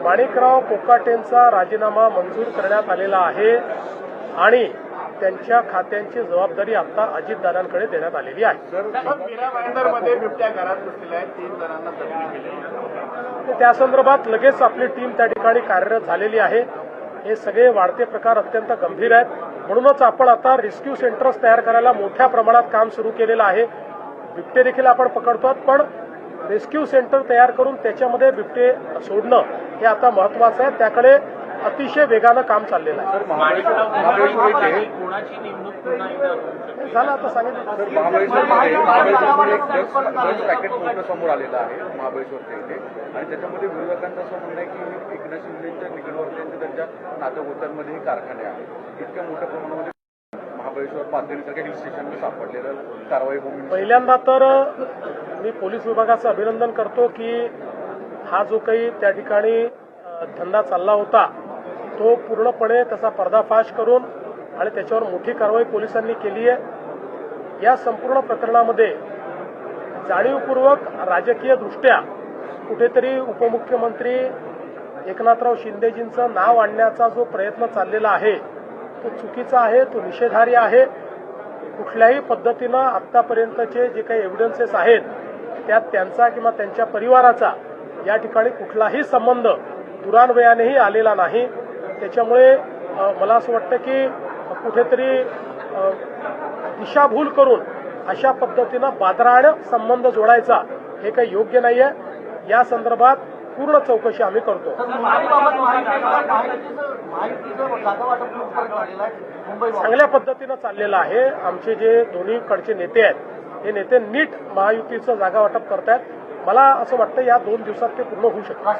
माणिकराव कोकाटेंचा राजीनामा मंजूर करण्यात आलेला आहे आणि त्यांच्या खात्यांची जबाबदारी आता अजितदादांकडे देण्यात आलेली आहे। बिबट्या घरात बसलेल्या आहेत, 3 जणांना जखमी केले। त्या संदर्भात लगेच आपली टीम त्या ठिकाणी कार्यरत झालेली आहे। हे सगळे वाढते प्रकार अत्यंत गंभीर आहेत, म्हणूनच आपण आता रेस्क्यू सेंटर्स तयार करायला मोठ्या प्रमाणात काम सुरू केलेलं आहे। बिबटे देखील आपण पकडतो, पण रेस्क्यू सेंटर तयार करून त्याच्यामध्ये बिबटे सोडणं हे आता महत्वाचं आहे। त्याकडे अतिशय वेगानं काम चाललेलं आहे। झालं आता सांगितलं। पॅकेट मोठं समोर आलेलं आहे महाबळेश्वरच्या इथे, आणि त्याच्यामध्ये विरोधकांचं असं म्हणणं आहे की एकनाथ शिंदेच्या निकटवर्तीयांचे त्यांच्या नातेगोत्यांमध्ये हे कारखाने आहेत। इतक्या मोठ्या प्रमाणामध्ये महाबळेश्वर पातळीसारख्या हिल स्टेशनवर सापडलेलं कारवाई होऊन पहिल्यांदा तर मी पोलीस विभागाचं अभिनंदन करतो की हा जो काही त्या ठिकाणी धंदा चालला होता तो पूर्णपणे त्याचा पर्दाफाश करून आणि त्याच्यावर मोठी कारवाई पोलिसांनी केली आहे। या संपूर्ण प्रकरणामध्ये जाणीवपूर्वक राजकीय दृष्ट्या कुठेतरी उपमुख्यमंत्री एकनाथराव शिंदेजींचं नाव आणण्याचा जो प्रयत्न चाललेला आहे तो चुकीचा आहे, तो निषेधार्ह आहे। कुठल्याही पद्धतीनं आतापर्यंतचे जे काही एव्हिडन्सेस आहेत त्यात त्यांचा किंवा त्यांच्या परिवाराचा या ठिकाणी कुठलाही संबंध दुरान्वयानेही आलेला नाही। त्याच्यामुळे मला असं वाटतं की कुठेतरी दिशाभूल करून अशा पद्धतीनं बादरानं संबंध जोडायचा हे काही योग्य नाही आहे। या संदर्भात पूर्ण चौकशी आम्ही करतो। चांगल्या पद्धतीनं चाललेलं आहे। आमचे जे दोन्हीकडचे नेते आहेत हे नेते नीट महायुतीचं जागा वाटप करतायत। मला असं वाटतं या 2 दिवसात ते पूर्ण होऊ शकतं।